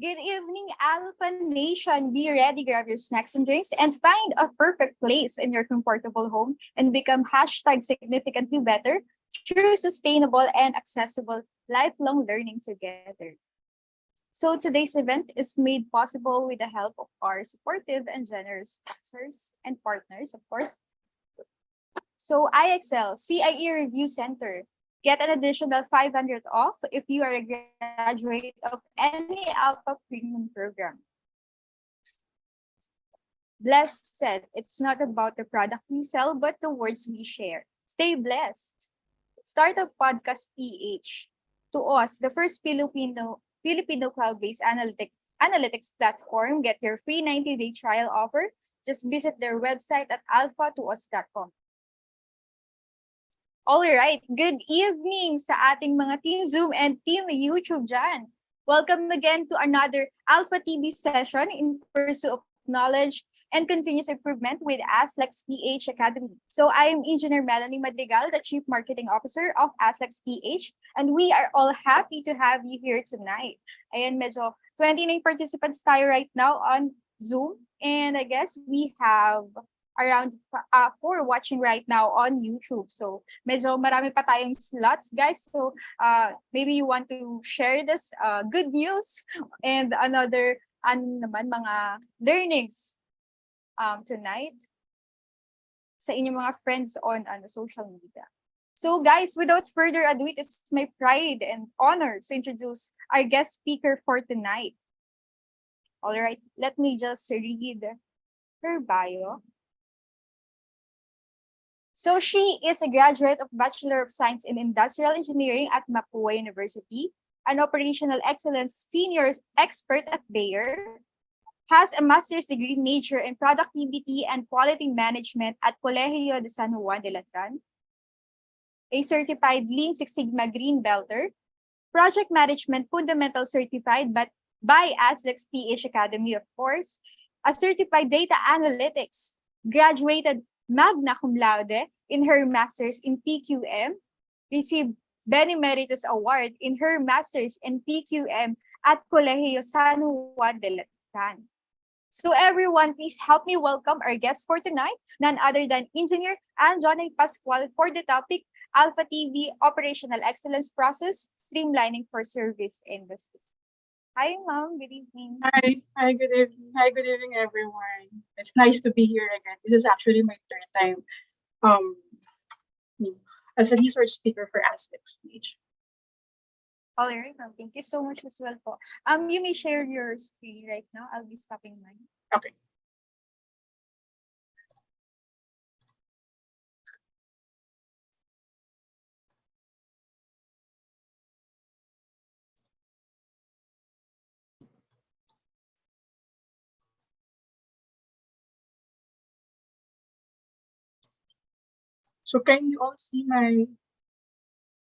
Good evening, Alpha Nation. Be ready, grab your snacks and drinks, and find a perfect place in your comfortable home and become hashtag significantly better through sustainable and accessible lifelong learning together. So today's event is made possible with the help of our supportive and generous sponsors and partners, of course. So IXL, CIE Review Center. Get an additional 500 off if you are a graduate of any Alpha Premium program. Blessed said, it's not about the product we sell, but the words we share. Stay blessed. Startup Podcast PH. To us, the first Filipino cloud-based analytics platform. Get your free 90-day trial offer. Just visit their website at alpha2us.com. All right, good evening sa ating mga Team Zoom and Team YouTube dyan. Welcome again to another Alpha TV session in pursuit of knowledge and continuous improvement with ASLEX PH Academy. So I'm Engineer Melanie Madrigal, the Chief Marketing Officer of ASLEX PH, and we are all happy to have you here tonight. Ayan, medyo 29 participants tayo right now on Zoom, and I guess we have around 4 watching right now on YouTube. So medyo marami pa tayong slots, guys. So maybe you want to share this good news and another naman mga learnings tonight sa inyong mga friends on social media. So guys, without further ado, it is my pride and honor to introduce our guest speaker for tonight. All right, let me just read her bio. So she is a graduate of Bachelor of Science in Industrial Engineering at Mapua University, an operational excellence senior expert at Bayer, has a master's degree major in productivity and quality management at Colegio de San Juan de Latran, a certified Lean Six Sigma Green Belter, project management fundamental certified by ASLEX PH Academy, of course, a certified data analytics, graduated magna cum laude in her master's in PQM, received Benemeritus Award in her master's in PQM at Colegio San Juan de Latran. So everyone, please help me welcome our guest for tonight, none other than Engineer Anjoni Pascual for the topic Alpha TV Operational Excellence Process, Streamlining for Service Industry. Hi, ma'am. Good evening. Hi, good evening. Hi, good evening, everyone. It's nice to be here again. This is actually my third time as a research speaker for ASLEX PH. All right, ma'am. Thank you so much as well po. You may share your screen right now. I'll be stopping mine. Okay. So can you all see my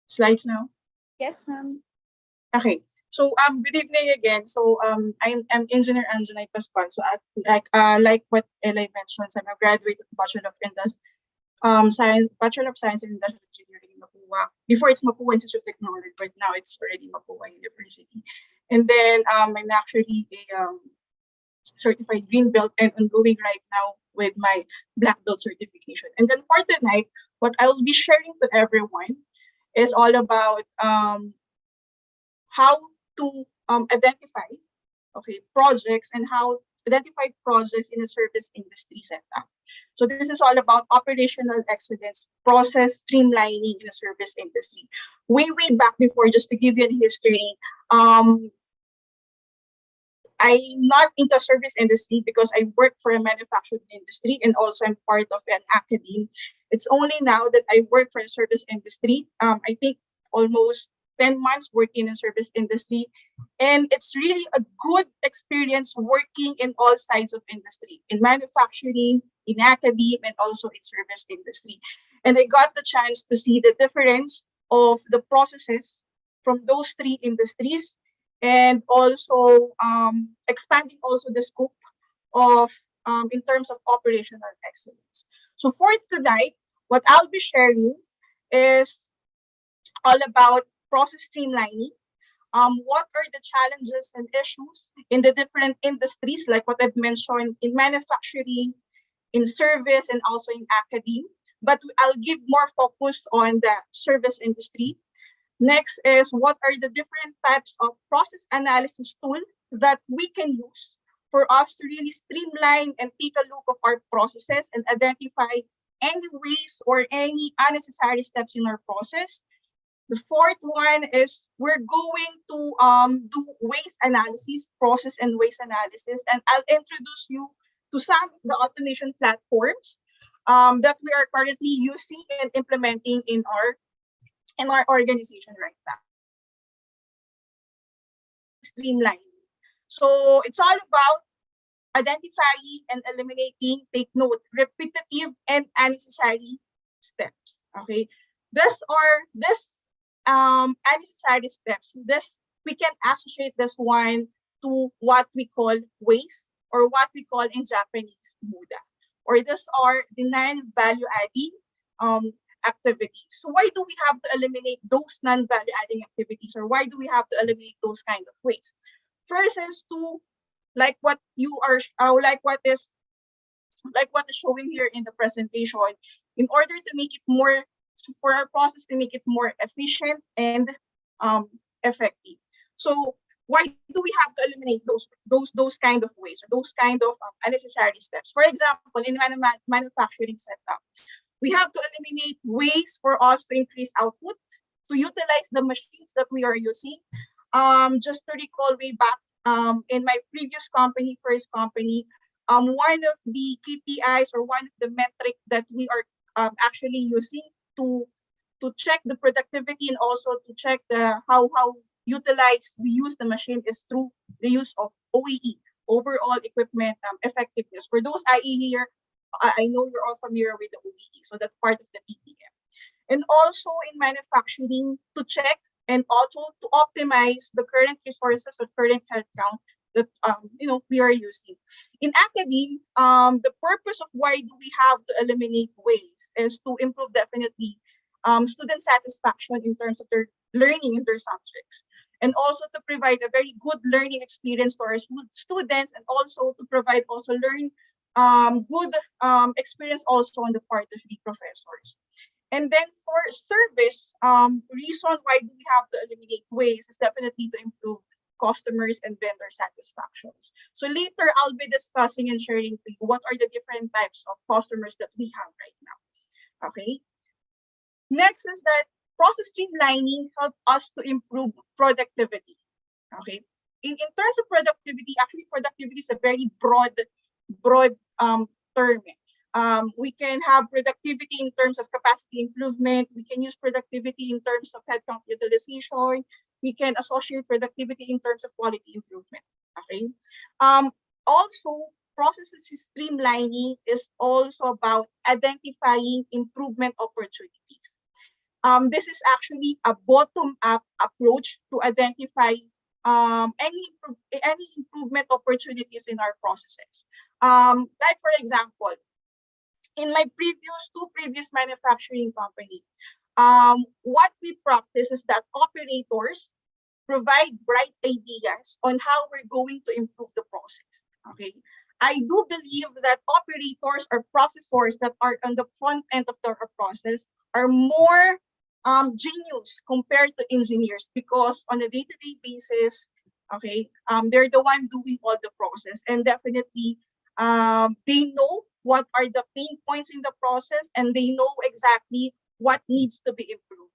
slides now? Yes, ma'am. Okay. So good evening again. So I'm Engineer Anjoni Pascual. So like what Eli mentioned, I'm a graduate of Bachelor of Science in Industrial Engineering in Mapua. Before it's Mapua Institute of Technology, but now it's already Mapua University. And then I'm actually a certified green belt and ongoing right now with my black belt certification. And then for tonight, what I will be sharing to everyone is all about how to identify projects and how identify projects in a service industry setup. So this is all about operational excellence, process streamlining in a service industry. Way back before, just to give you a history, I'm not into service industry because I work for a manufacturing industry and also I'm part of an academy. It's only now that I work for a service industry. I think almost 10 months working in service industry. And it's really a good experience working in all sides of industry, in manufacturing, in academia, and also in service industry. And I got the chance to see the difference of the processes from those three industries and also expanding also the scope of in terms of operational excellence. So for tonight, what I'll be sharing is all about process streamlining, what are the challenges and issues in the different industries, like what I've mentioned in manufacturing, in service, and also in academia. But I'll give more focus on the service industry. Next is what are the different types of process analysis tool that we can use for us to really streamline and take a look of our processes and identify any waste or any unnecessary steps in our process. The fourth one is we're going to do waste analysis, process and waste analysis, and I'll introduce you to some of the automation platforms that we are currently using and implementing in our organization right now. Streamlining. So it's all about identifying and eliminating, take note, repetitive and unnecessary steps. Okay, this unnecessary steps. This we can associate this one to what we call waste, or what we call in Japanese muda, or these are the non-value adding activities. So why do we have to eliminate those non-value adding activities, or why do we have to eliminate those kind of waste? First is to like what is showing here in the presentation, in order to make it more, for our process to make it more efficient and effective. So why do we have to eliminate those kind of waste, or those kind of unnecessary steps? For example, in manufacturing setup, we have to eliminate waste for us to increase output, to utilize the machines that we are using. Just to recall way back in my previous company, first company, one of the KPIs, or one of the metric that we are actually using to check the productivity and also to check the how utilized we use the machine is through the use of OEE, overall equipment effectiveness. For those IE here, I know you're all familiar with the OEE, so that's part of the TPM. And also in manufacturing, to check and also to optimize the current resources or current headcount that we are using. In academia, the purpose of why do we have to eliminate waste is to improve definitely student satisfaction in terms of their learning in their subjects, and also to provide a very good learning experience to our students, and also to provide also good experience also on the part of the professors. And then for service, reason why do we have to eliminate waste is definitely to improve customers and vendor satisfactions. So later I'll be discussing and sharing to you what are the different types of customers that we have right now. Okay. Next is that process streamlining helps us to improve productivity. Okay. In terms of productivity, actually productivity is a very broad term. We can have productivity in terms of capacity improvement. We can use productivity in terms of headcount utilization. We can associate productivity in terms of quality improvement. Okay. Also, processes streamlining is also about identifying improvement opportunities. This is actually a bottom-up approach to identify any improvement opportunities in our processes. Like for example, in my two previous manufacturing company, what we practice is that operators provide bright ideas on how we're going to improve the process. Okay, I do believe that operators or processors that are on the front end of the process are more genius compared to engineers, because on a day-to-day basis, okay, they're the one doing all the process, and definitely they know what are the pain points in the process, and they know exactly what needs to be improved.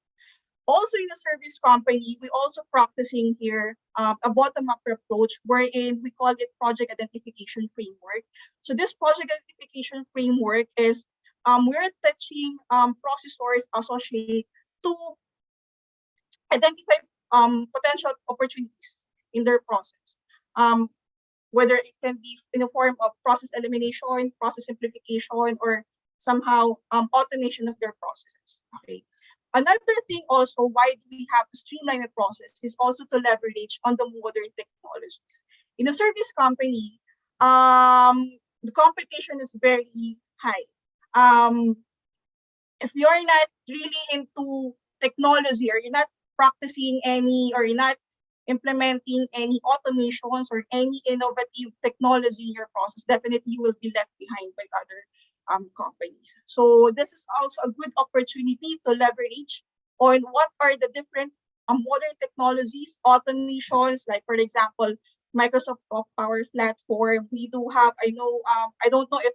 Also in a service company, we also practicing here a bottom-up approach wherein we call it project identification framework. So this project identification framework is we're teaching processors associate to identify potential opportunities in their process. Whether it can be in the form of process elimination, process simplification, or somehow automation of their processes. Okay. Another thing also why do we have to streamline the process is also to leverage on the modern technologies. In a service company, the competition is very high. If you're not really into technology, or you're not practicing any, or you're not implementing any automations or any innovative technology in your process, definitely you will be left behind by other companies. So this is also a good opportunity to leverage on what are the different modern technologies, automations, like for example, Microsoft Power Platform. We do have, I don't know if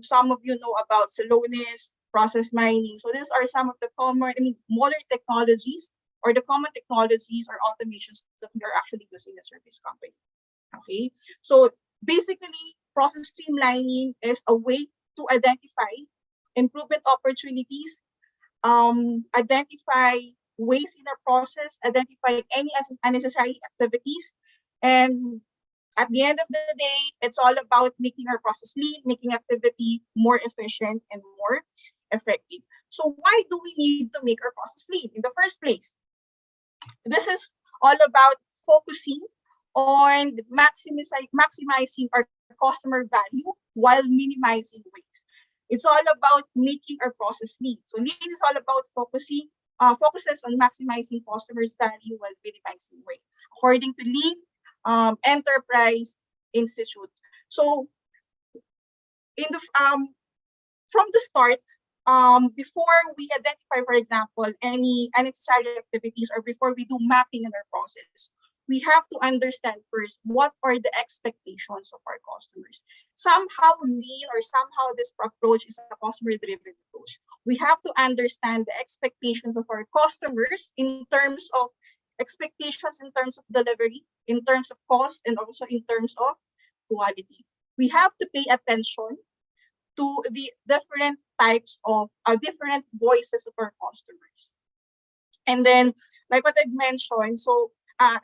some of you know about Celonis, process mining. So these are some of the modern technologies or the common technologies or automations that we are actually using in a service company. Okay, so basically, process streamlining is a way to identify improvement opportunities, identify waste in our process, identify any unnecessary activities, and at the end of the day, it's all about making our process lean, making activity more efficient and more effective. So why do we need to make our process lean in the first place? This is all about focusing on maximizing our customer value while minimizing waste. It's all about making our process lean. So lean is all about focuses on maximizing customers' value while minimizing waste, according to Lean Enterprise Institute. So in the from the start, before we identify, for example, any unnecessary activities or before we do mapping in our process, we have to understand first what are the expectations of our customers. Somehow lean or somehow this approach is a customer-driven approach. We have to understand the expectations of our customers in terms of expectations, in terms of delivery, in terms of cost, and also in terms of quality. We have to pay attention to the different types of different voices of our customers. And then, like what I mentioned, so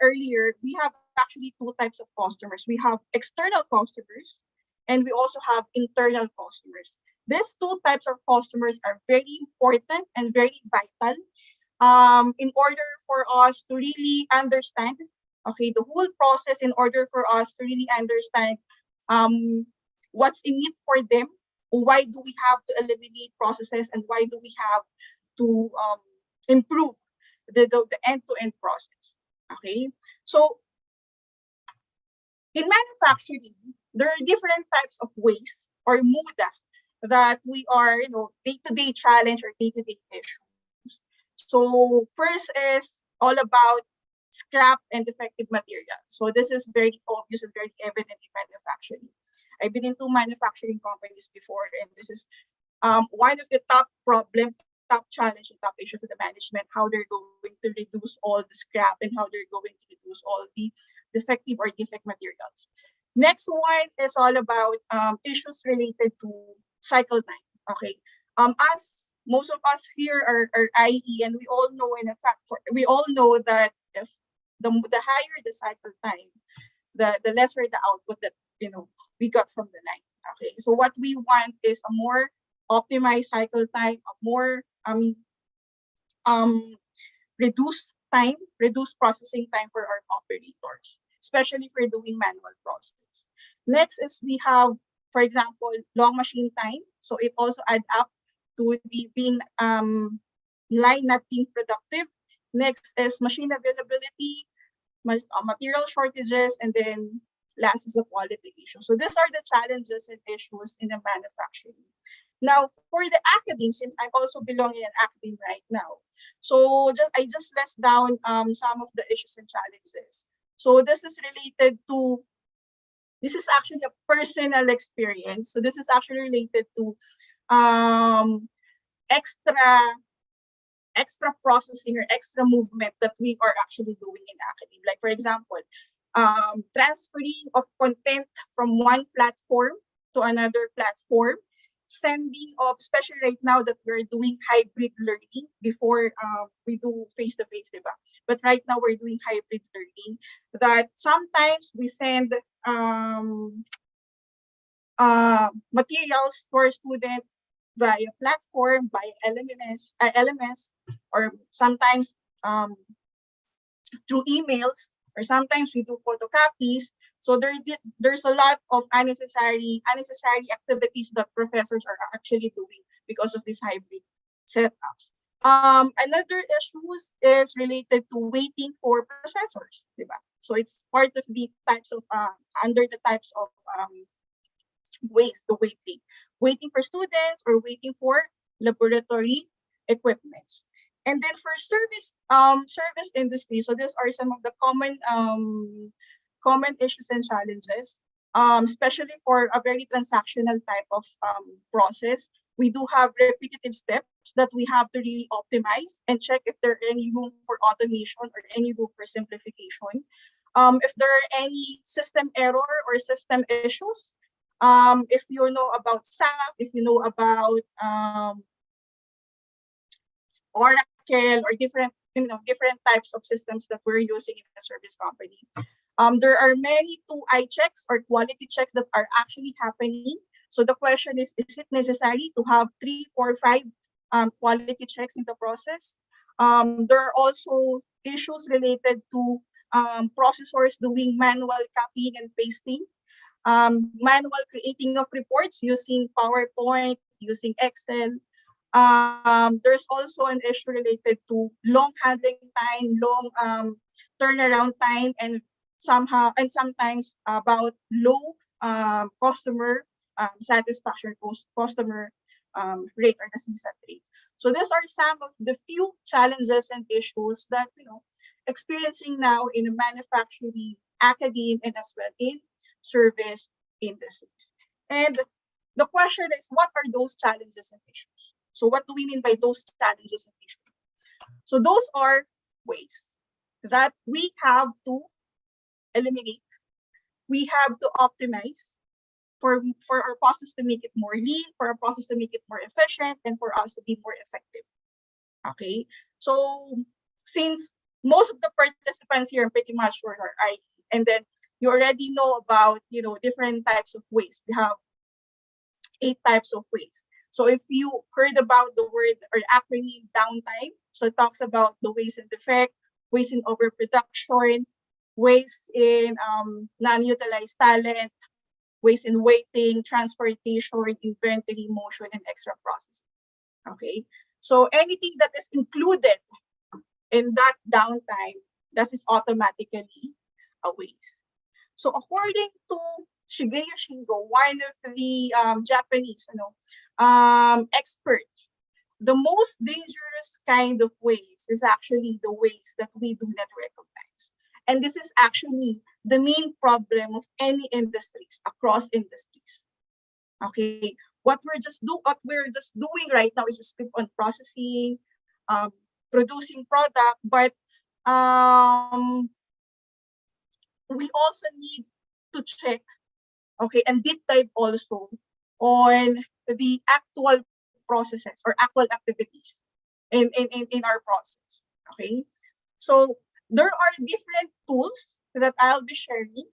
earlier, we have actually two types of customers. We have external customers, and we also have internal customers. These two types of customers are very important and very vital in order for us to really understand, okay, the whole process, in order for us to really understand what's in it for them, why do we have to eliminate processes, and why do we have to improve the end-to-end process. Okay, so in manufacturing, there are different types of waste or muda that we are, day-to-day challenge or day-to-day issues. So first is all about scrap and defective material. So this is very obvious and very evident in manufacturing. I've been in two manufacturing companies before, and this is one of the top challenge and top issues for the management, how they're going to reduce all the scrap and how they're going to reduce all the defective or defect materials. Next one is all about issues related to cycle time. Okay, as most of us here are IE, and we all know, in fact, we all know that if the higher the cycle time, the lesser the output that we got from the line. Okay, so what we want is a more optimized cycle time, a more reduced processing time for our operators, especially for doing manual process. Next is we have, for example, long machine time. So it also adds up to the being line not being productive. Next is machine availability, material shortages, and then last is the quality issue. So these are the challenges and issues in the manufacturing. Now, for the academe, since I also belong in an academe right now, so I just list down some of the issues and challenges. So this is actually a personal experience. So this is actually related to extra processing or extra movement that we are actually doing in academe. Like, for example, transferring of content from one platform to another platform, sending of, especially right now that we're doing hybrid learning. Before we do face-to-face, diba? But right now we're doing hybrid learning, that sometimes we send materials for students via platform, via LMS, or sometimes through emails, or sometimes we do photocopies. So there's a lot of unnecessary activities that professors are actually doing because of these hybrid setups. Another issues is related to waiting for processors, diba? So it's part of the types of under the types of ways the waiting for students or waiting for laboratory equipments. And then for service industry, so these are some of the common issues and challenges, especially for a very transactional type of process. We do have repetitive steps that we have to really optimize and check if there are any room for automation or any room for simplification. If there are any system error or system issues, if you know about SAP, if you know about Oracle or different types of systems that we're using in a service company. There are many 2I checks or quality checks that are actually happening. So the question is it necessary to have 3, 4, 5 quality checks in the process? There are also issues related to processors doing manual copying and pasting, manual creating of reports using PowerPoint, using Excel. There's also an issue related to long handling time, long turnaround time, and sometimes about low customer satisfaction, customer rate or the CSAT rate. So these are some of the few challenges and issues that experiencing now in the manufacturing, academe, and as well in service industries. And the question is, what are those challenges and issues? So what do we mean by those challenges and issues? So those are ways that we have to eliminate, we have to optimize for our process to make it more lean, for our process to make it more efficient, and for us to be more effective. Okay, so since most of the participants here are pretty much sure are IT, and then you already know about different types of waste. We have 8 types of waste. So if you heard about the word or acronym downtime, so it talks about the waste and defect, waste in overproduction, waste in non-utilized talent, waste in waiting, transportation, inventory, motion, and extra processing. Okay, so anything that is included in that downtime, that is automatically a waste. So according to Shigeya Shingo, one of the Japanese expert, the most dangerous kind of waste is actually the waste that we do not recognize. And this is actually the main problem of any industries, across industries. Okay, what we're just doing right now is just keep on processing, producing product, but we also need to check, okay, and deep dive also on the actual processes or actual activities in our process. Okay, so there are different tools that I'll be sharing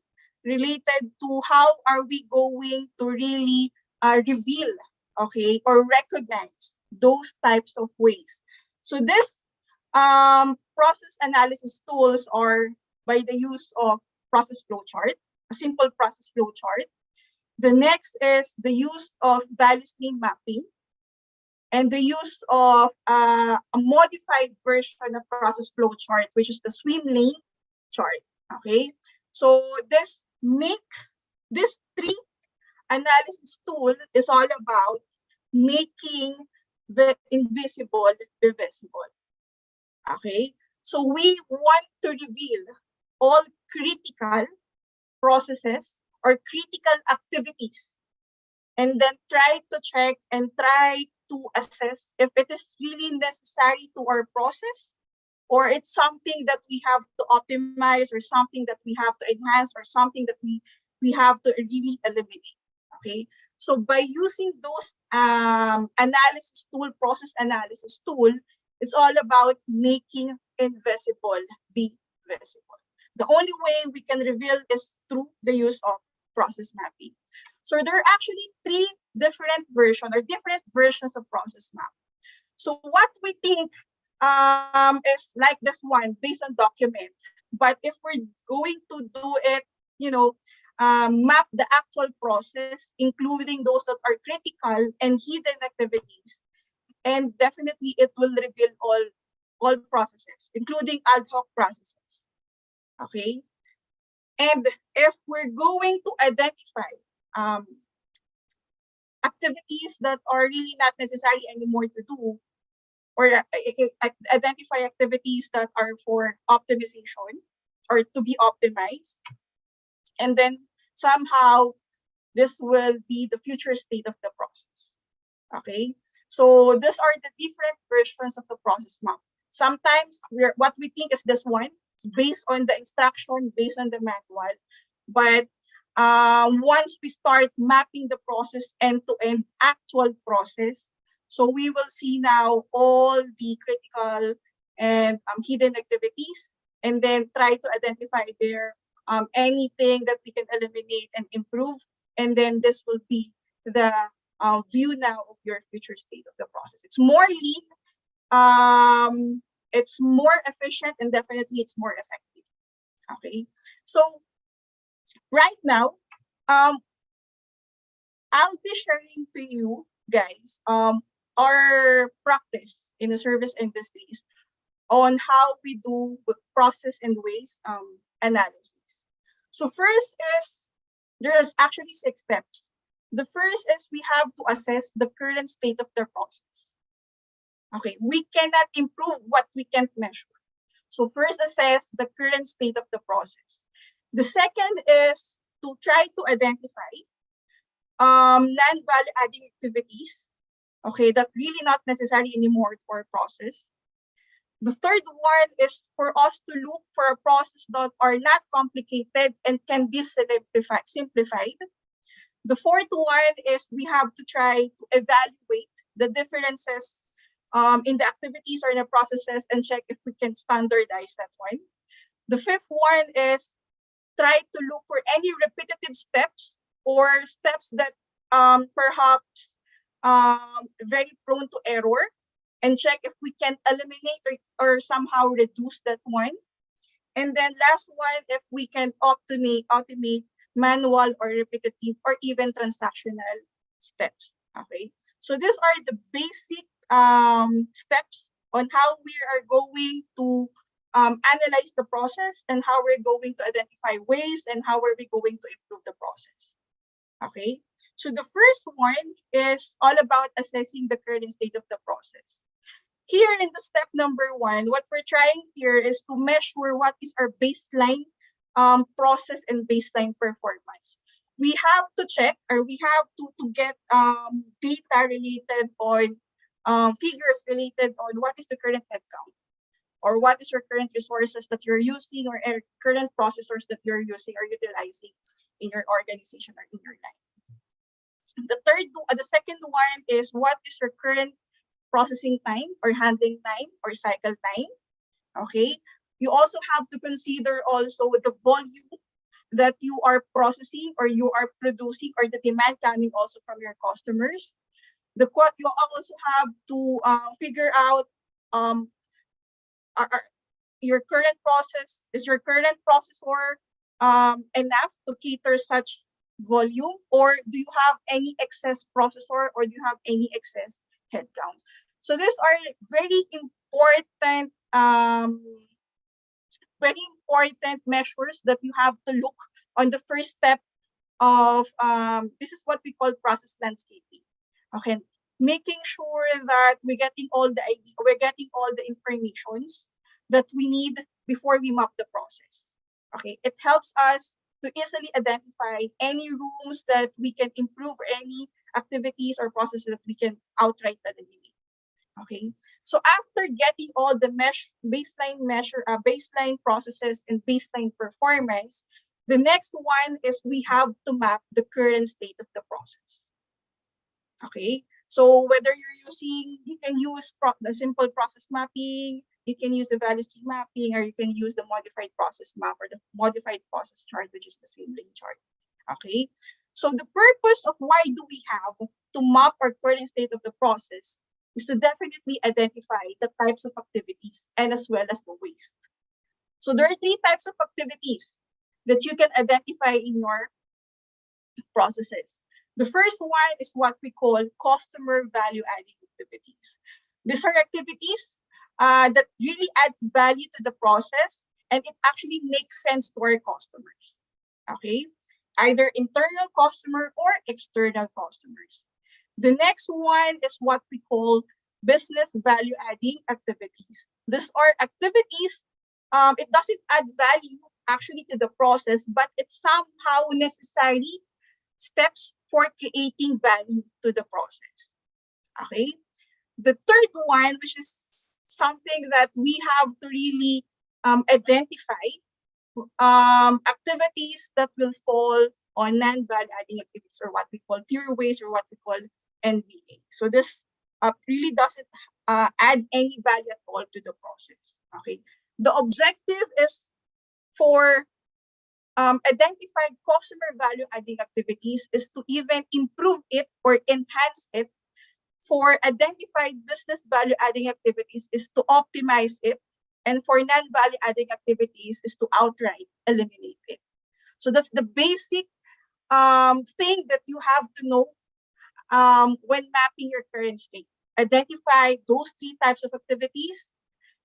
related to how are we going to really reveal, okay, or recognize those types of ways. So this process analysis tools are by the use of process flow chart, a simple process flow chart. The next is the use of value stream mapping and the use of a modified version of process flow chart, which is the swim lane chart. Okay, so this three analysis tool is all about making the invisible visible. Okay, so we want to reveal all critical processes or critical activities, and then try to check and try to assess if it is really necessary to our process, or it's something that we have to optimize, or something that we have to enhance, or something that we have to really eliminate. Okay, so by using those analysis tool, process analysis tool, it's all about making invisible be visible. The only way we can reveal is through the use of process mapping. So there are actually 3 different versions of process map. So what we think is like this one based on document, but if we're going to do it, map the actual process, including those that are critical and hidden activities, and definitely it will reveal all processes, including ad hoc processes. Okay, and if we're going to identify um, activities that are really not necessary anymore to do, or identify activities that are for optimization or to be optimized, and then somehow this will be the future state of the process. Okay, so these are the different versions of the process map. Sometimes what we think is this one, it's based on the instruction, based on the manual, but once we start mapping the process end-to-end actual process, so we will see now all the critical and hidden activities, and then try to identify there anything that we can eliminate and improve, and then this will be the view now of your future state of the process. It's more lean, it's more efficient, and definitely it's more effective. Okay, so right now, I'll be sharing to you guys our practice in the service industries on how we do process and waste analysis. So first is, there's actually 6 steps. The first is we have to assess the current state of the process. Okay, we cannot improve what we can't measure. So first assess the current state of the process. The second is to try to identify non-value adding activities, okay, that really not necessary anymore to our process. The third one is for us to look for a process that are not complicated and can be simplified. The fourth one is we have to try to evaluate the differences in the activities or the processes and check if we can standardize that one. The fifth one is try to look for any repetitive steps or steps that perhaps very prone to error, and check if we can eliminate or somehow reduce that one. And then last one, if we can automate manual or repetitive or even transactional steps. Okay, so these are the basic steps on how we are going to analyze the process and how we're going to identify ways and how are we going to improve the process. Okay, so the first one is all about assessing the current state of the process. Here in the step number 1, what we're trying here is to measure what is our baseline process and baseline performance. We have to check, or we have to get data related on figures related on what is the current headcount, or what is your current resources that you're using, or current processors that you're using or utilizing in your organization or in your line. The second one is what is your current processing time or handling time or cycle time. Okay, you also have to consider also the volume that you are processing or you are producing, or the demand coming also from your customers. You also have to figure out your current process, is your current processor enough to cater such volume, or do you have any excess processor, or do you have any excess headcounts? So these are very important measures that you have to look on the first step of this is what we call process landscaping. Okay, making sure that we're getting all the informations that we need before we map the process. Okay, it helps us to easily identify any rooms that we can improve, or any activities or processes that we can outright eliminate. Okay, so after getting all the baseline processes and baseline performance, the next one is we have to map the current state of the process. Okay, so whether you can use the simple process mapping, you can use the value stream mapping, or you can use the modified process map or the modified process chart, which is the Streamlining chart. Okay, so the purpose of why do we have to map our current state of the process is to definitely identify the types of activities and as well as the waste. So there are 3 types of activities that you can identify in your processes. The first one is what we call customer value adding activities. These are activities that really add value to the process, and it actually makes sense to our customers. Okay, either internal customer or external customers. The next one is what we call business value adding activities. These are activities, it doesn't add value actually to the process, but it's somehow necessary steps for creating value to the process. Okay. The third one, which is something that we have to really identify, activities that will fall on non-value adding activities, or what we call pure waste, or what we call NVA. So this really doesn't add any value at all to the process. Okay. The objective is for identified customer value adding activities is to even improve it or enhance it. For identified business value adding activities is to optimize it. And for non-value adding activities is to outright eliminate it. So that's the basic thing that you have to know when mapping your current state. Identify those 3 types of activities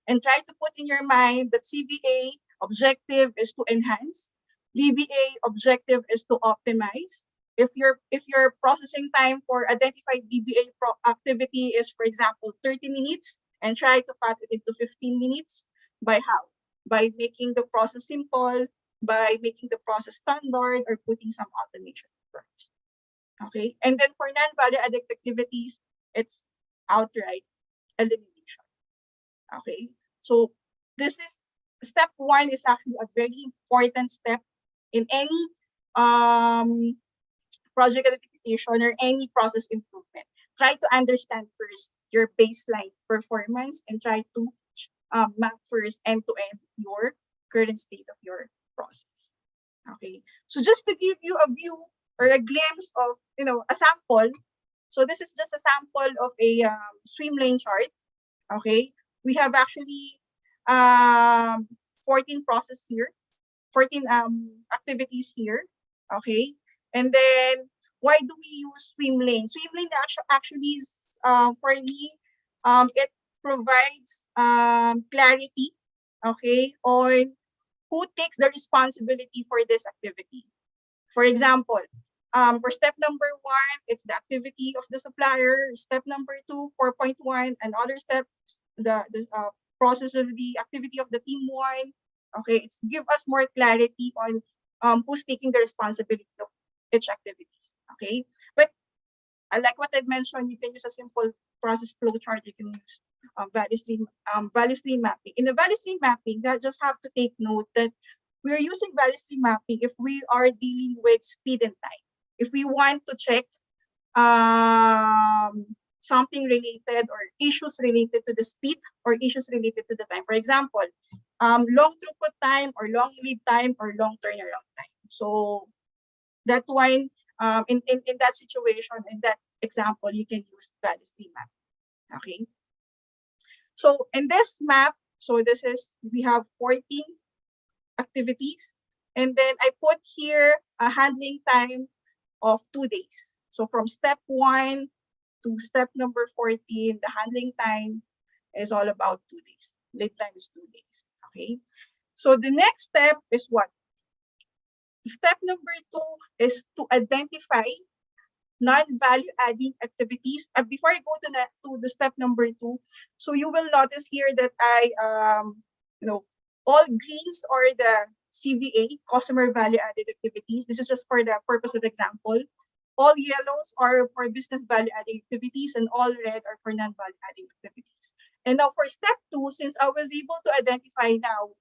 and try to put in your mind that CVA objective is to enhance, DBA objective is to optimize. If your processing time for identified DBA activity is, for example, 30 minutes, and try to cut it into 15 minutes, by how? By making the process simple, by making the process standard, or putting some automation first. Okay, and then for non-value added activities, it's outright elimination. Okay, so this is step 1 is actually a very important step in any project identification or any process improvement. Try to understand first your baseline performance and try to map first end-to-end your current state of your process. Okay, so just to give you a view or a glimpse of, a sample. So this is just a sample of a swim lane chart. Okay, we have actually 14 process here, 14 activities here. Okay, and then why do we use swim lane? Swim lane actually is for me, it provides clarity, okay, on who takes the responsibility for this activity. For example, for step number 1, it's the activity of the supplier. Step number 2, 4.1, and other steps, the process of the activity of the team 1. Okay, it's give us more clarity on who's taking the responsibility of each activities. Okay, but like what I've mentioned, you can use a simple process flow chart. You can use value stream mapping. In the value stream mapping, that just have to take note that we're using value stream mapping if we are dealing with speed and time. If we want to check something related or issues related to the speed or issues related to the time. For example, long throughput time or long lead time or long turnaround time. So that one, in that situation, in that example, you can use value stream map. Okay. So in this map, so we have 14 activities, and then I put here a handling time of 2 days. So from step 1 to step number 14, the handling time is all about 2 days. Lead time is 2 days. Okay. So the next step is what? Step number 2 is to identify non-value adding activities. Before I go to the step number 2, so you will notice here that I, all greens are the CVA, customer value added activities. This is just for the purpose of example. All yellows are for business value adding activities, and all red are for non-value adding activities. And now for step 2, since I was able to identify now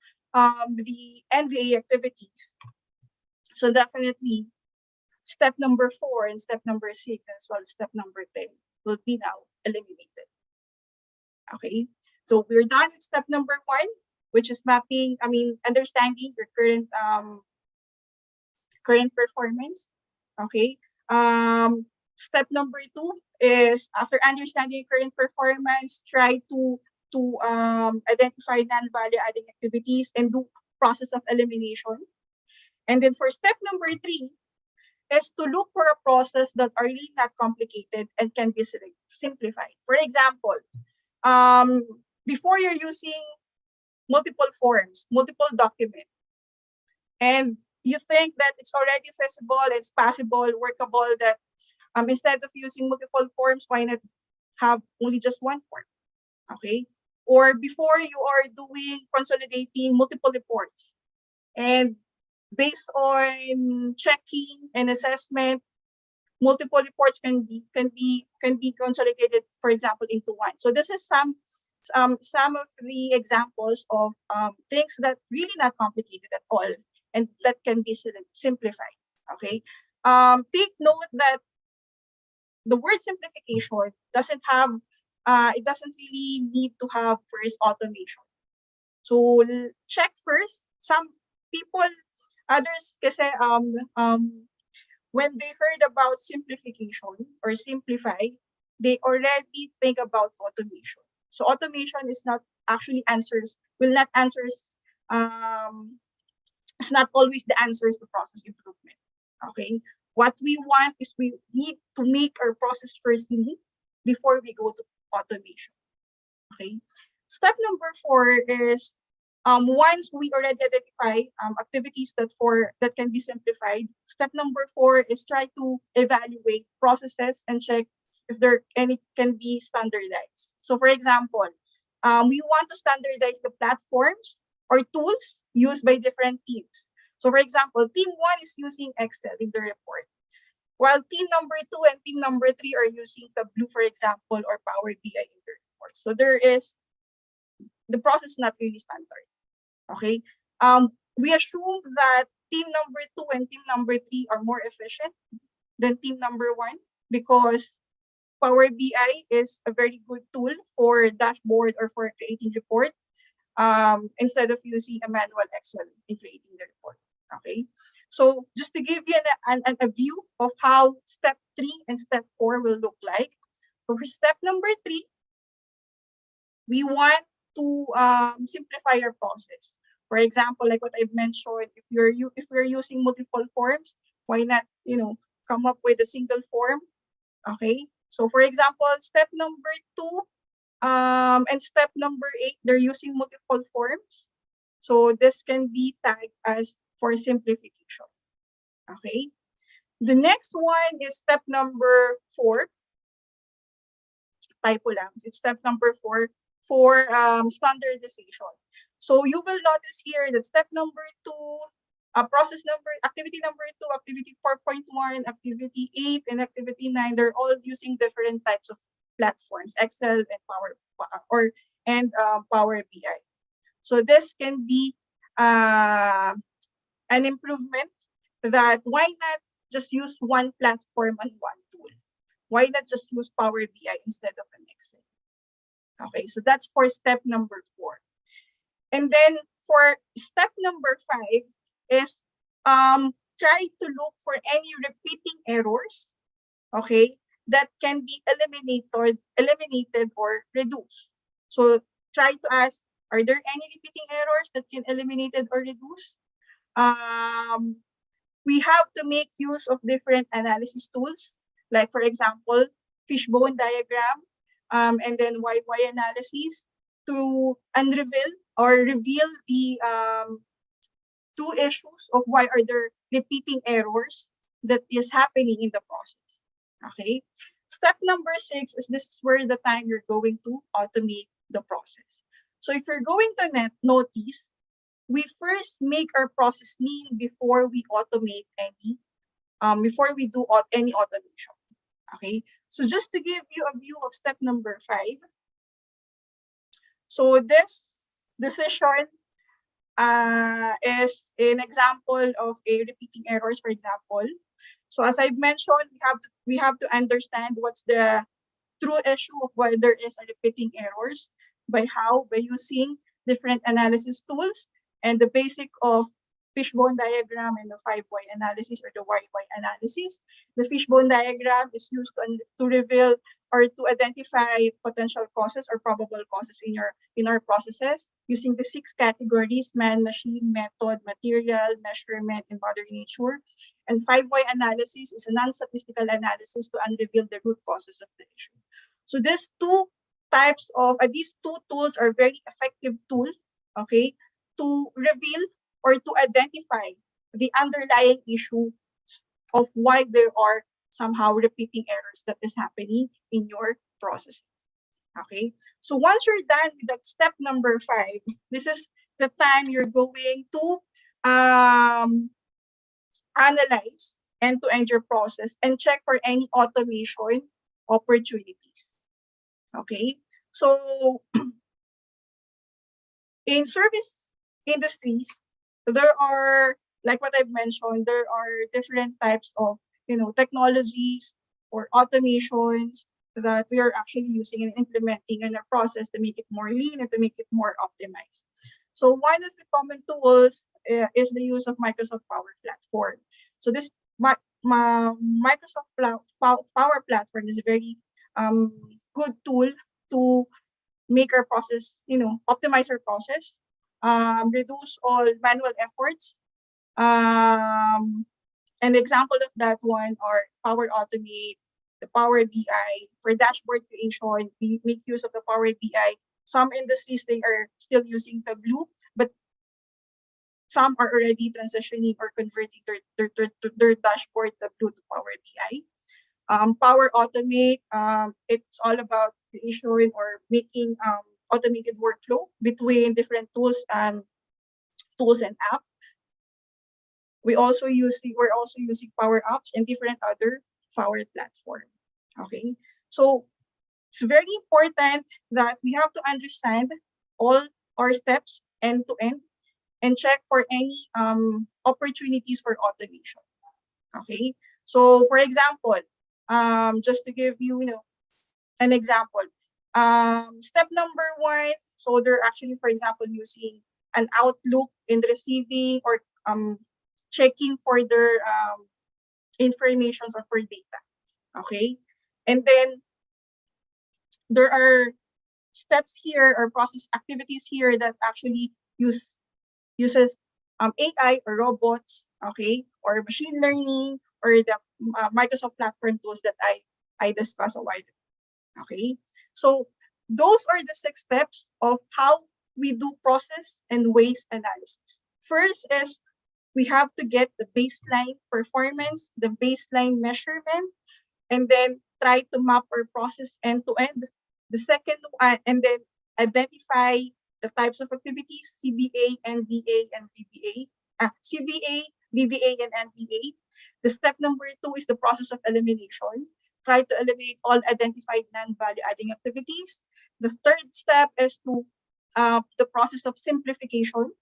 the NVA activities, so definitely step number 4 and step number 6 as well as step number 10 will be now eliminated. Okay, so we're done with step number 1, which is understanding your current performance. Okay. Step number 2 is after understanding current performance, try to identify non-value adding activities and do process of elimination. And then for step number 3 is to look for a process that are really not complicated and can be simplified. For example, before you're using multiple forms, multiple documents, and you think that it's already feasible, it's possible, workable, that instead of using multiple forms, why not have only just one form? Okay. Or before you are doing consolidating multiple reports, and based on checking and assessment, multiple reports can be consolidated, for example, into one. So this is some of the examples of things that really not complicated at all and that can be simplified. Okay. Take note that the word simplification doesn't have it doesn't really need to have first automation. So check first. Some people, others, kasi when they heard about simplification or simplify, they already think about automation. So automation is not actually will not answers, it's not always the answers to process improvement. Okay. What we want is we need to make our process firstly before we go to automation. Okay. Step number 4 is once we already identify activities that can be simplified, step number 4 is try to evaluate processes and check if any can be standardized. So for example, we want to standardize the platforms or tools used by different teams. So for example, team 1 is using Excel in the report, while team number 2 and team number 3 are using Tableau, for example, or Power BI in the report. So the process is not really standard. Okay. We assume that team number 2 and team number 3 are more efficient than team number 1 because Power BI is a very good tool for dashboard or for creating report instead of using a manual Excel in creating the report. Okay. So just to give you a view of how step 3 and step 4 will look like. So for step number 3, we want to simplify your process. For example, like what I've mentioned, if we're using multiple forms, why not come up with a single form? Okay. So for example, step number 2 and step number 8, they're using multiple forms. So this can be tagged as for simplification. Okay. The next one is step number 4. Typo lang. It's step number 4 for standardization. So you will notice here that step number 2, activity number 2, activity 4.1, activity 8, and activity 9, they're all using different types of platforms, Excel and Power BI. So this can be an improvement that why not just use one platform and one tool? Why not just use Power BI instead of an Excel? Okay, so that's for step number 4. And then for step number 5 is try to look for any repeating errors, okay, that can be eliminated or reduced. So try to ask, are there any repeating errors that can eliminated or reduced? We have to make use of different analysis tools, like for example, fishbone diagram, and then YY analysis to reveal the 2 issues of why are there repeating errors that is happening in the process. Okay. Step number 6 is this is where the time you're going to automate the process. So if you're going to notice, we first make our process lean before we automate before we do any automation. Okay. So just to give you a view of step number 5. So this decision is an example of a repeating errors, for example. So as I've mentioned, we have to understand what's the true issue of why there is a repeating errors by using different analysis tools and the basic of fishbone diagram and the 5Y analysis or the YY analysis. The fishbone diagram is used to reveal or to identify potential causes or probable causes in our processes using the 6 categories: man, machine, method, material, measurement, and mother nature. And 5Y analysis is a non-statistical analysis to unreveal the root causes of the issue. So these two tools are very effective tool, okay, to reveal or to identify the underlying issue of why there are somehow repeating errors that is happening in your process. Okay, so once you're done with that step number 5, this is the time you're going to analyze end-to-end your process and check for any automation opportunities. Okay, so in service industries, there are, like what I've mentioned, there are different types of technologies or automations that we are actually using and implementing in our process to make it more lean and to make it more optimized. So one of the common tools is the use of Microsoft Power Platform. So this Microsoft Power Platform is a very good tool to make our process, optimize our process, reduce all manual efforts. An example of that one are Power Automate, the Power BI. For dashboard creation, we make use of the Power BI. Some industries, they are still using Tableau, but some are already transitioning or converting their dashboard Tableau to Power BI. Power Automate, it's all about creation or making automated workflow between different tools and app. We're also using Power Apps and different other Power Platform. Okay, so it's very important that we have to understand all our steps end to end and check for any opportunities for automation. Okay, so for example, just to give you, an example, step number 1, so they're actually, for example, using an Outlook in receiving or checking for their information or for data. Okay, and then there are steps here or process activities here that actually uses AI or robots, okay, or machine learning or the Microsoft platform tools that I discussed a while ago. Okay, so those are the 6 steps of how we do process and waste analysis. First is we have to get the baseline performance, the baseline measurement, and then try to map our process end to end. The second one, and then identify the types of activities, CBA, NVA, and VBA. CBA, VBA, and NVA. The step number 2 is the process of elimination. Try to eliminate all identified non-value adding activities. The third step is to the process of simplification.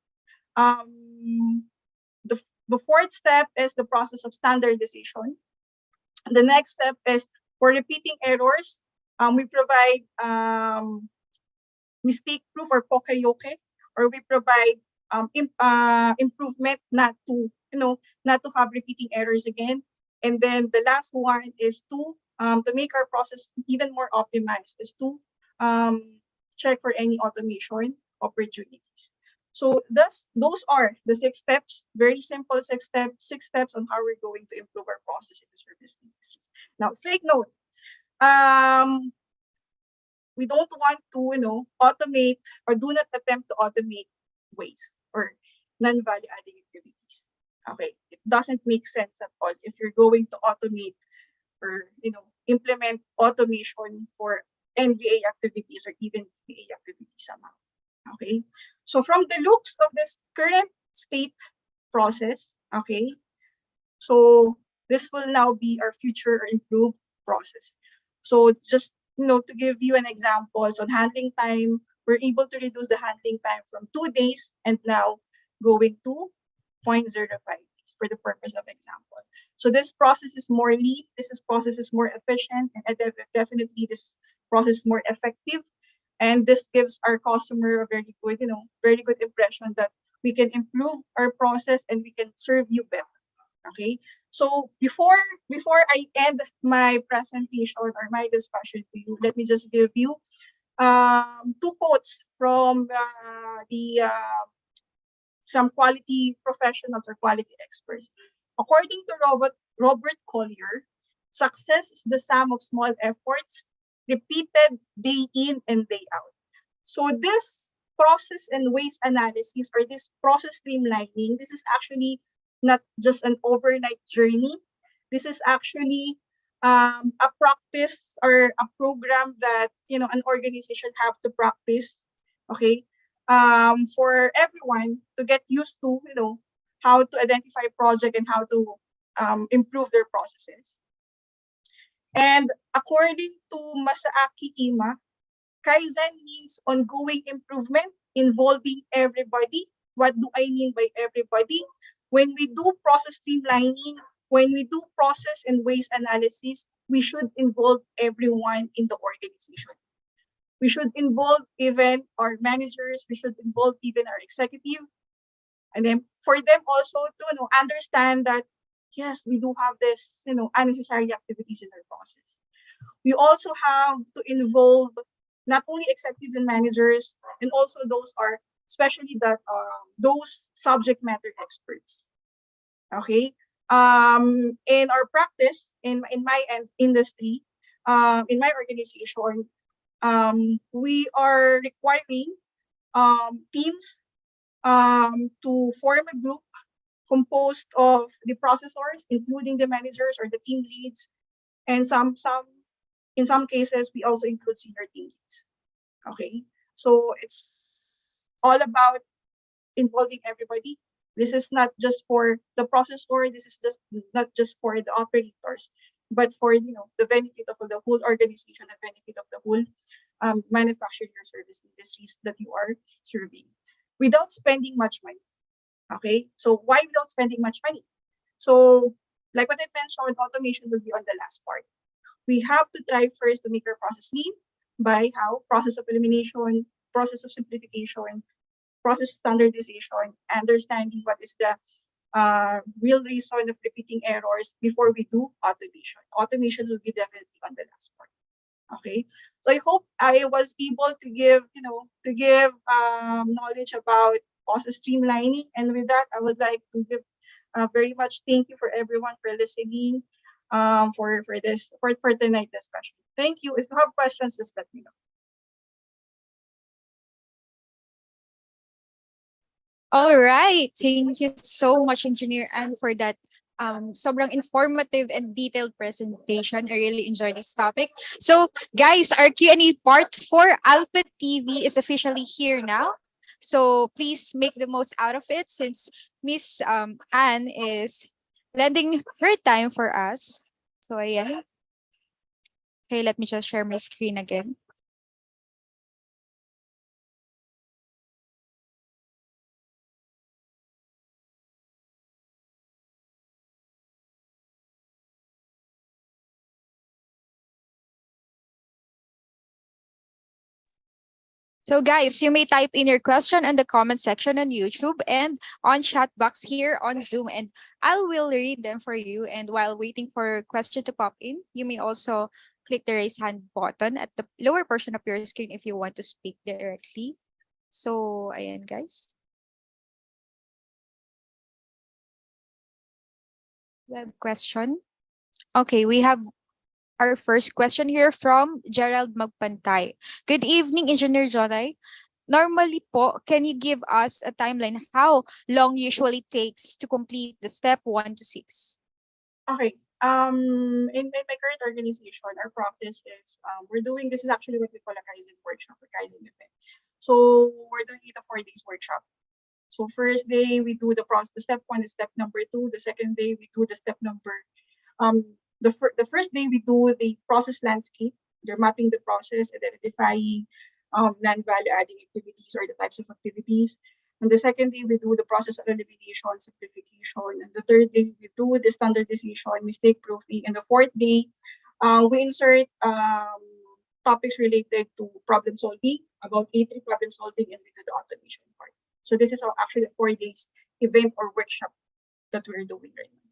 The fourth step is the process of standardization. The next step is for repeating errors. We provide mistake proof or poka-yoke, or we provide improvement not to have repeating errors again. And then the last one is to make our process even more optimized, is to check for any automation opportunities. So those are the 6 steps, very simple 6 steps on how we're going to improve our process in the service industry. Now, take note, we don't want to, automate or do not attempt to automate waste or non-value adding activities. Okay, it doesn't make sense at all if you're going to automate or, implement automation for NVA activities or even VBA activities somehow. Okay, so from the looks of this current state process, okay, so this will now be our future or improved process. So just, to give you an example, on handling time, we're able to reduce the handling time from 2 days and now going to 0.05 days for the purpose of example. So this process is more lean, this process is more efficient, and definitely this process is more effective. And this gives our customer a very good impression that we can improve our process and we can serve you better. Okay, so before I end my presentation or my discussion to you, let me just give you two quotes from some quality professionals or quality experts. According to Robert Collier, success is the sum of small efforts repeated day in and day out. So this process and waste analysis or this process streamlining, this is actually not just an overnight journey. This is actually a practice or a program that an organization have to practice. Okay, for everyone to get used to how to identify project and how to improve their processes. And according to Masaaki Ima, Kaizen means ongoing improvement involving everybody. What do I mean by everybody? When we do process streamlining, when we do process and waste analysis, we should involve everyone in the organization. We should involve even our managers, we should involve even our executive, and then for them also to understand that yes, we do have this unnecessary activities in our process. We also have to involve not only executives and managers, and also those are especially that those subject matter experts. Okay, in our practice in my industry, in my organization, we are requiring teams to form a group composed of the processors, including the managers or the team leads, and in some cases we also include senior team leads. Okay, so it's all about involving everybody. This is not just for the processor. This is just not just for the operators, but for the benefit of the whole organization and benefit of the whole manufacturing or service industries that you are serving, without spending much money. Okay, so why without spending much money? So, like what I mentioned, automation will be on the last part. We have to try first to make our process lean by how process of elimination, process of simplification, process standardization, understanding what is the real reason of repeating errors before we do automation. Automation will be definitely on the last part. Okay, so I hope I was able to give knowledge about process streamlining, and with that I would like to give very much thank you for everyone for listening for tonight discussion. Thank you. If you have questions, just let me know. All right. Thank you so much, Engineer Anne, for that sobrang informative and detailed presentation. I really enjoyed this topic. So, guys, our Q&A part for Alpha TV is officially here now. So, please make the most out of it since Miss Anne is lending her time for us. So, ayan. Okay, let me just share my screen again. So guys, you may type in your question in the comment section on YouTube and on chat box here on Zoom, and I will read them for you. And while waiting for question to pop in, you may also click the raise hand button at the lower portion of your screen if you want to speak directly. So ayan guys. We have question. Okay, we have our first question here from Gerald Magpantay. Good evening, Engineer Jonay. Normally po, can you give us a timeline how long usually takes to complete the step 1 to 6? Okay. In my current organization, our practice is we're doing this is actually what we call a Kaizen workshop, a Kaizen event. So we're doing it a 4 days workshop. So first day we do the process. The step 1 is step number 2. The second day we do the step number. The first day we do the process landscape. They're mapping the process, identifying non-value adding activities or the types of activities. And the second day we do the process of elimination, simplification. And the third day we do the standardization, mistake proofing. And the fourth day we insert topics related to problem solving, about 80 problem solving, and we do the automation part. So this is actually a 4 days event or workshop that we're doing right now.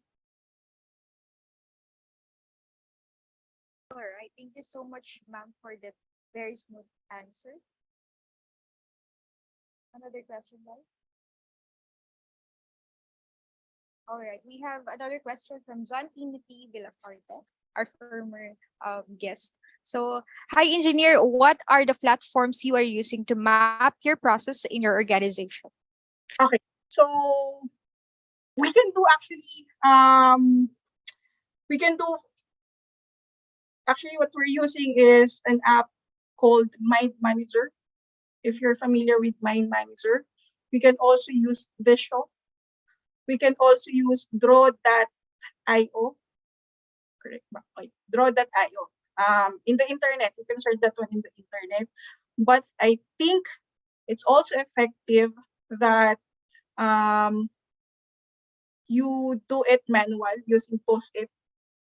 Thank you so much, ma'am, for that very smooth answer. Another question, guys? All right, we have another question from John Timothy Villacorte, our former guest. So, hi, engineer. What are the platforms you are using to map your process in your organization? Okay, so we can do we can do actually what we're using is an app called Mind Manager. If you're familiar with Mind Manager, we can also use Visio. We can also use Draw.io. Correct ba? Okay. Draw.io. In the internet, you can search that one in the internet. But I think it's also effective that you do it manual using Post-it.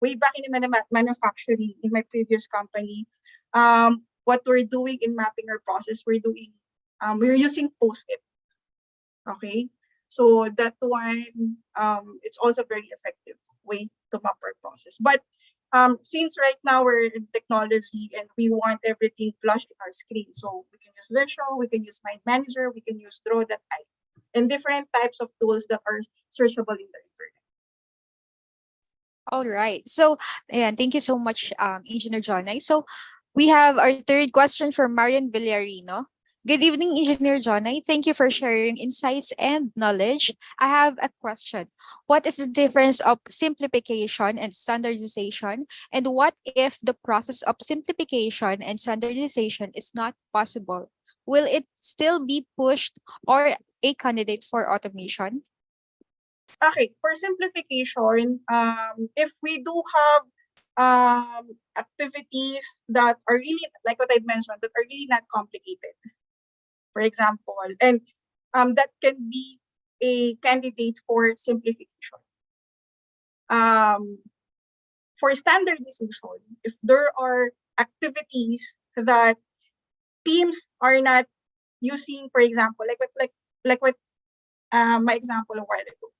Way back in the manufacturing in my previous company, what we're doing in mapping our process, we're using Post-it. Okay, so that one, it's also very effective way to map our process. But since right now we're in technology and we want everything flash in our screen, so we can use Visual, we can use Mind Manager, we can use Draw.io, and different types of tools that are searchable in the internet. All right. So, ayan, thank you so much, Engineer Jonay. So, we have our third question from Marian Villarino. Good evening, Engineer Jonay. Thank you for sharing insights and knowledge. I have a question. What is the difference of simplification and standardization? And what if the process of simplification and standardization is not possible? Will it still be pushed or a candidate for automation? Okay, for simplification, if we do have activities that are really, like what I mentioned, that are really not complicated, for example, and that can be a candidate for simplification. For standardization, if there are activities that teams are not using, for example, like what my example a while ago.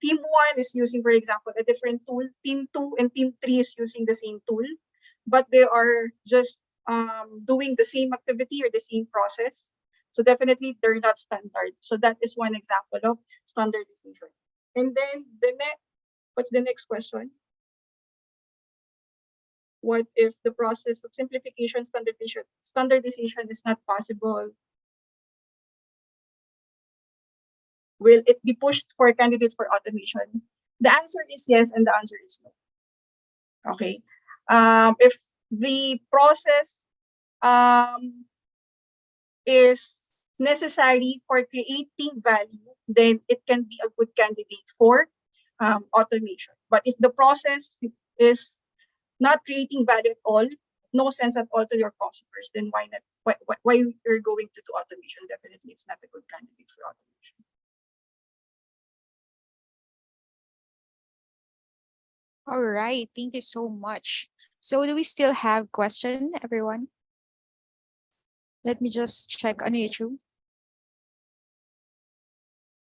Team 1 is using, for example, a different tool. Team 2 and Team 3 is using the same tool, but they are just doing the same activity or the same process. So definitely they're not standard. So that is one example of standardization. And then what's the next question? What if the process of simplification standardization is not possible? Will it be pushed for a candidate for automation? The answer is yes, and the answer is no. Okay. If the process is necessary for creating value, then it can be a good candidate for automation. But if the process is not creating value at all, no sense at all to your customers, then why not? Why you're going to do automation? Definitely, it's not a good candidate for automation. All right. Thank you so much. So do we still have question, everyone? Let me just check on YouTube.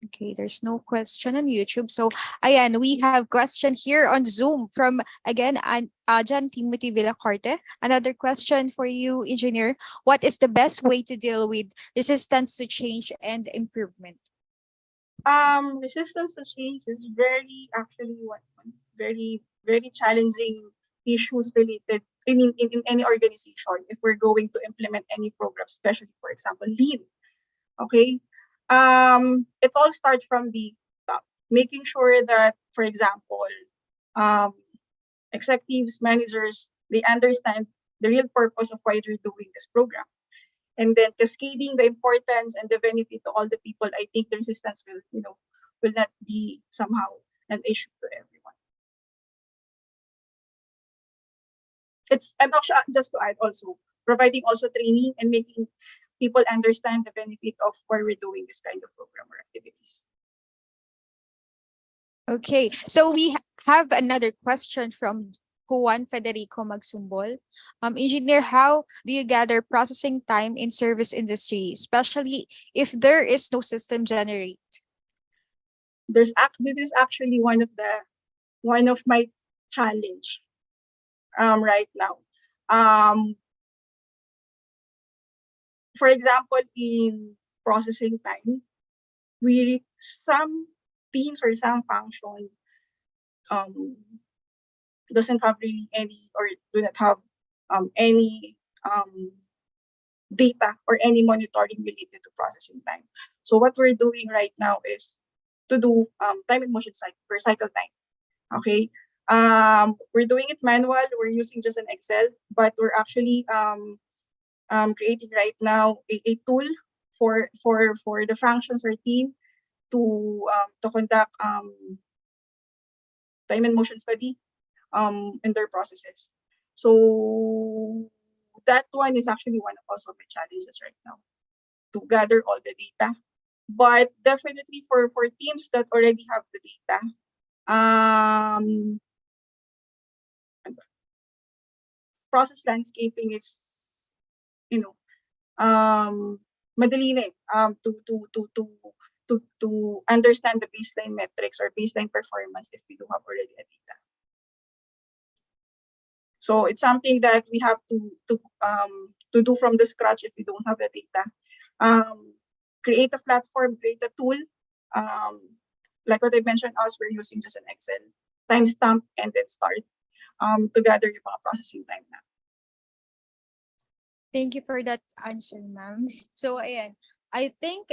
Okay, there's no question on YouTube. So, ayan, we have question here on Zoom from, again, John Timothy Villacorte. Another question for you, engineer. What is the best way to deal with resistance to change and improvement? Resistance to change is actually very, very challenging issues related, I mean, in any organization, if we're going to implement any program, especially, for example, lean. Okay. It all starts from the top, making sure that, for example, executives, managers, they understand the real purpose of why they're doing this program. And then cascading the importance and the benefit to all the people, I think the resistance will not be somehow an issue to everyone. And also, just to add also, providing also training and making people understand the benefit of why we're doing this kind of program or activities. Okay, so we have another question from Juan Federico Magsumbol. Engineer, how do you gather processing time in service industry, especially if there is no system generate? This is actually one of my challenge right now. For example, in processing time, some teams or some function doesn't have really any or do not have any data or any monitoring related to processing time. So what we're doing right now is to do time and motion cycle time. Okay. We're doing it manual. We're using just an Excel, but we're actually creating right now a tool for the functions or team to conduct time and motion study in their processes. So that one is actually one of also my challenges right now, to gather all the data. But definitely for teams that already have the data, process landscaping is, you know, madali na to understand the baseline metrics or baseline performance if we do have already a data. So it's something that we have to do from the scratch if we don't have the data. Create a platform, create a tool. Like what I mentioned, we're using just an Excel, timestamp, and then start to gather yung mga processing time na. Thank you for that answer, ma'am. So, ayan, I think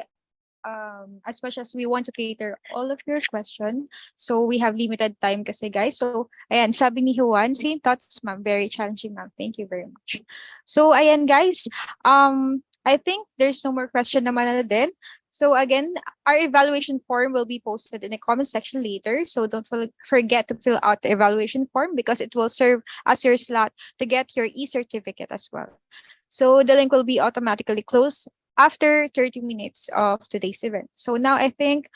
as much as we want to cater all of your questions, so we have limited time kasi guys. So, ayan, sabi ni Juan, same thoughts, ma'am. Very challenging, ma'am. Thank you very much. So, ayan, guys, I think there's no more question naman na din. So again, our evaluation form will be posted in the comment section later. So don't forget to fill out the evaluation form because it will serve as your slot to get your e-certificate as well. So the link will be automatically closed after 30 minutes of today's event. So now I think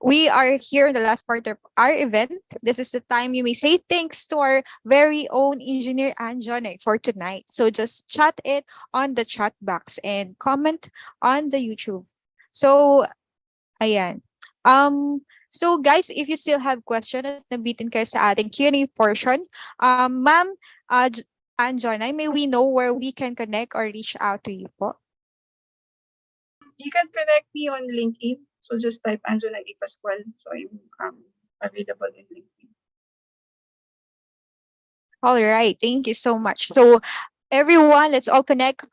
we are here in the last part of our event. This is the time you may say thanks to our very own engineer Anjone for tonight. So just chat it on the chat box and comment on the YouTube. So, ayan. So guys, if you still have question at nabitin kayo sa ating Q&A portion, ma'am, Anjona, may we know where we can connect or reach out to you po? You can connect me on LinkedIn. So just type Angela A. Pascual. So I'm available in LinkedIn. All right. Thank you so much. So everyone, let's all connect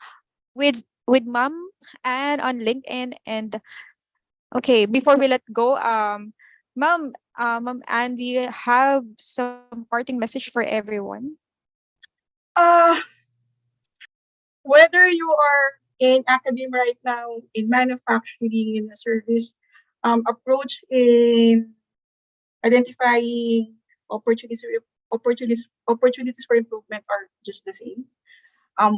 with ma'am and on LinkedIn. And okay, before we let go, ma'am, ma'am Anne, do you have some parting message for everyone? Whether you are in academia right now, in manufacturing, in a service, approach in identifying opportunities for improvement are just the same.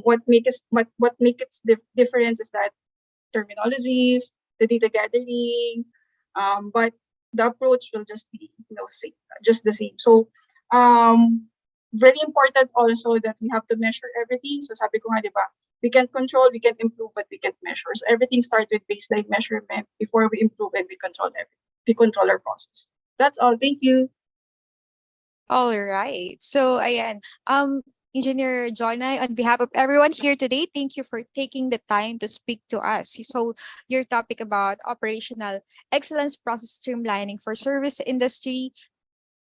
What makes the difference is that terminologies, the data gathering, but the approach will just be just the same. So very important also that we have to measure everything. So sabi ko nga, di ba, we can control, we can improve, but we can't measure. So everything starts with baseline measurement before we improve and we control everything. We control our process. That's all. Thank you. All right. So ayan, Engineer Jonai, on behalf of everyone here today, thank you for taking the time to speak to us. So your topic about operational excellence process streamlining for service industry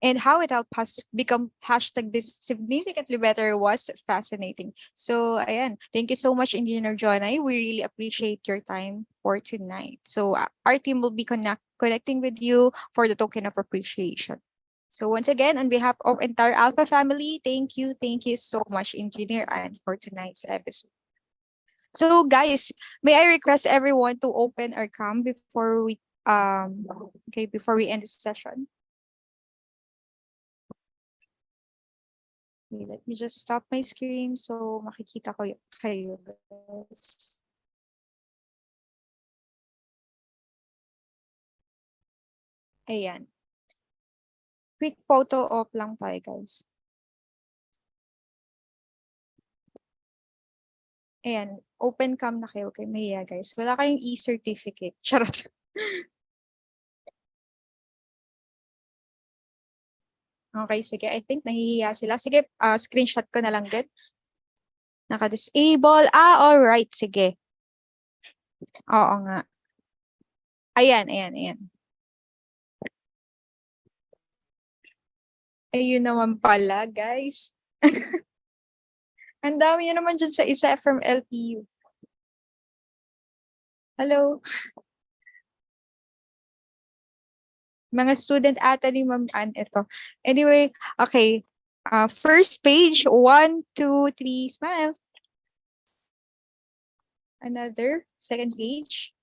and how it helped us become hashtag this significantly better was fascinating. So ayan, thank you so much, Engineer Jonai. We really appreciate your time for tonight. So our team will be connecting with you for the token of appreciation. So once again, on behalf of entire Alpha family, thank you so much, Engineer Anne, for tonight's episode. So guys, may I request everyone to open our cam before we end the session. Okay, let me just stop my screen so makikita ko kayo guys. Ayan. Quick photo op lang tayo guys. Ayan, open cam na kayo kay Maya guys. Wala kayong e-certificate. Charot. Okay, sige. I think nahihiya sila. Sige, screenshot ko na lang din. Naka-disable. Alright. Sige. Oo nga. Ayan. Ayun naman pala, guys. Ang dami nyo naman dyan sa isa from LPU. Hello? Mga student ata ni Ma'am Ann ito. Anyway, okay. First page, 1, 2, 3, smile. Another, second page.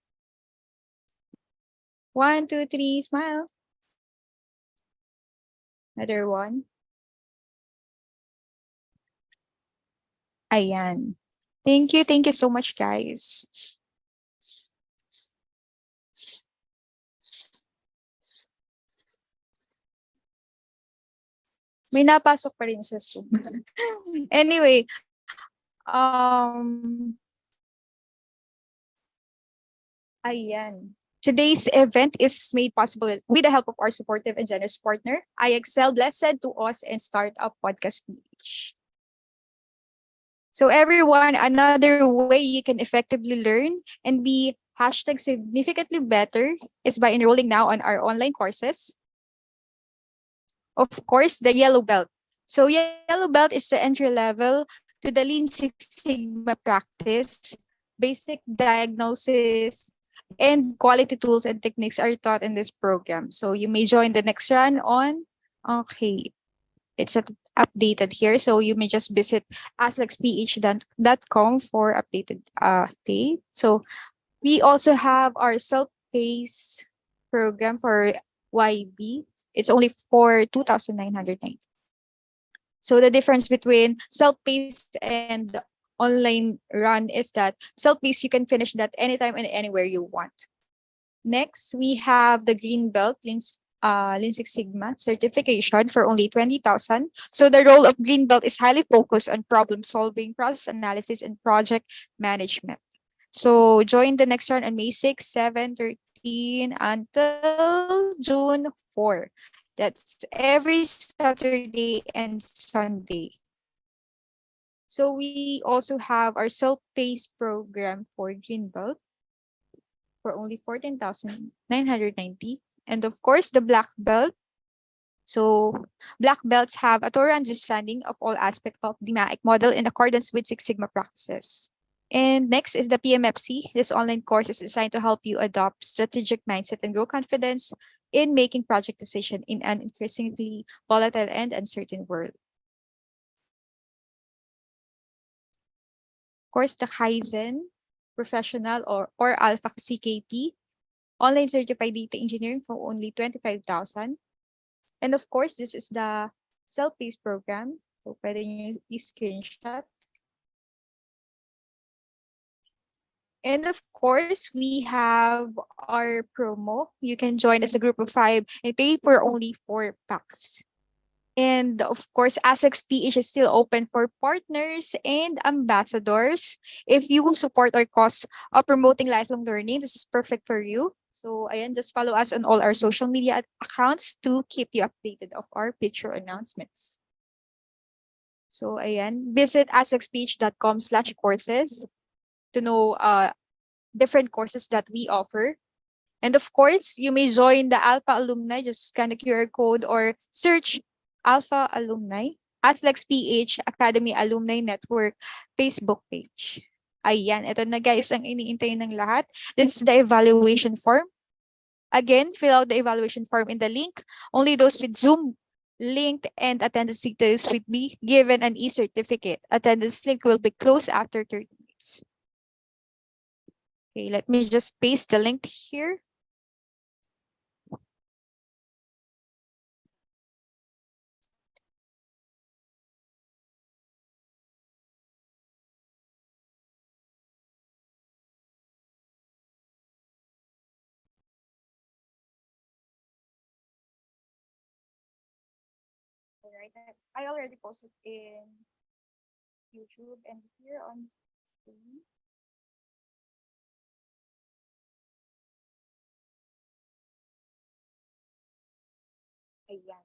1, 2, 3, smile. Another one. Ayan. Thank you so much, guys. May napasok pa rin sa Zoom. Anyway, ayan. Today's event is made possible with the help of our supportive and generous partner, IXL, Blessed to Us, and Startup Podcast Page. So everyone, another way you can effectively learn and be #significantly better is by enrolling now on our online courses. Of course, the Yellow Belt. So Yellow Belt is the entry level to the Lean Six Sigma practice. Basic diagnosis and quality tools and techniques are taught in this program. So you may join the next run on, okay, it's updated here. So you may just visit aslexph.com for updated date. So we also have our self-paced program for YB. It's only for 2,990. So the difference between self-paced and online run is that self-paced, you can finish that anytime and anywhere you want. Next, we have the Green Belt Lean Six Sigma certification for only 20,000. So the role of Green Belt is highly focused on problem solving, process analysis, and project management. So join the next round on May 6, 7, 13 until June 4. That's every Saturday and Sunday. So we also have our self-paced program for Green Belt for only 14,990. And of course, the Black Belt. So Black Belts have a thorough understanding of all aspects of the MAIC model in accordance with Six Sigma practices. And next is the PMFC. This online course is designed to help you adopt strategic mindset and grow confidence in making project decisions in an increasingly volatile and uncertain world. Of course, the Kaizen Professional or Alpha CKP online certified data engineering for only 25,000. And of course, this is the self-paced program. So pwede nyo i-screenshot. And of course, we have our promo. You can join as a group of 5 and pay for only 4 packs. And of course, ASXPH is still open for partners and ambassadors. If you support our cause of promoting lifelong learning, this is perfect for you. So ayan, just follow us on all our social media accounts to keep you updated of our future announcements. So ayan, visit asxph.com/courses to know different courses that we offer. And of course, you may join the Alpha Alumni. Just scan the QR code or search Alpha Alumni at PH Academy Alumni Network Facebook page. Ayan, ito na guys ang iniintay ng lahat. This is the evaluation form. Again, fill out the evaluation form in the link. Only those with Zoom linked and attendance details will be given an e-certificate. Attendance link will be closed after 30 minutes. Okay, let me just paste the link here. Right, I already posted in YouTube and here on screen. Ayan.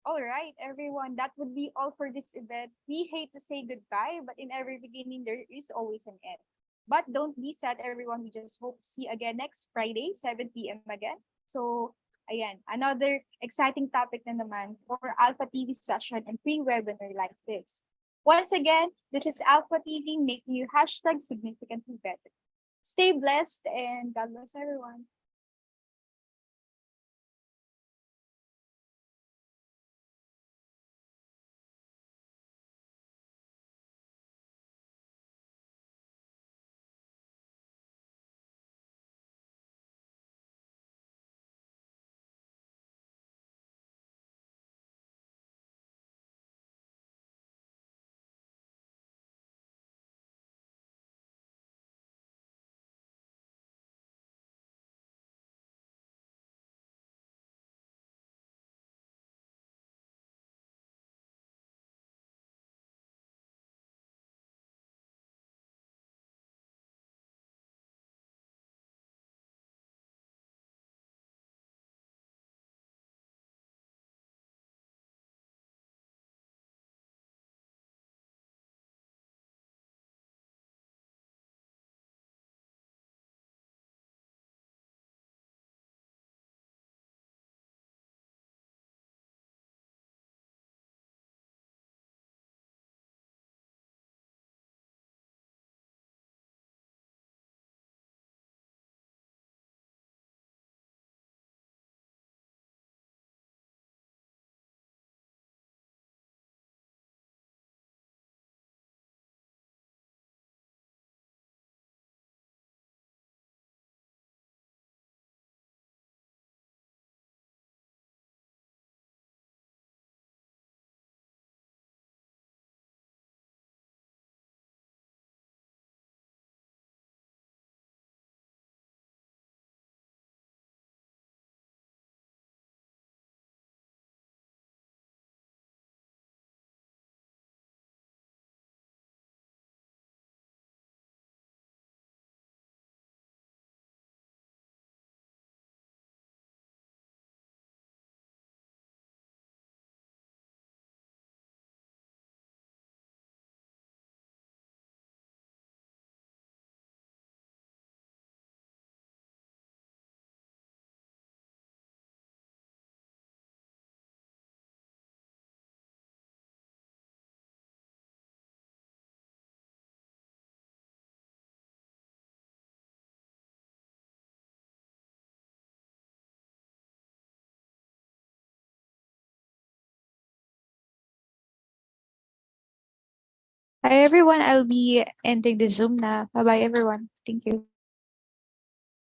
All right, everyone, that would be all for this event. We hate to say goodbye, but in every beginning, there is always an end. But don't be sad, everyone. We just hope to see you again next Friday, 7 p.m. again. So, ayan, another exciting topic na naman for Alpha TV session and pre-webinar like this. Once again, this is Alpha TV making you hashtag significantly better. Stay blessed and God bless everyone. Hi everyone, I'll be ending the Zoom na. Bye bye everyone. Thank you.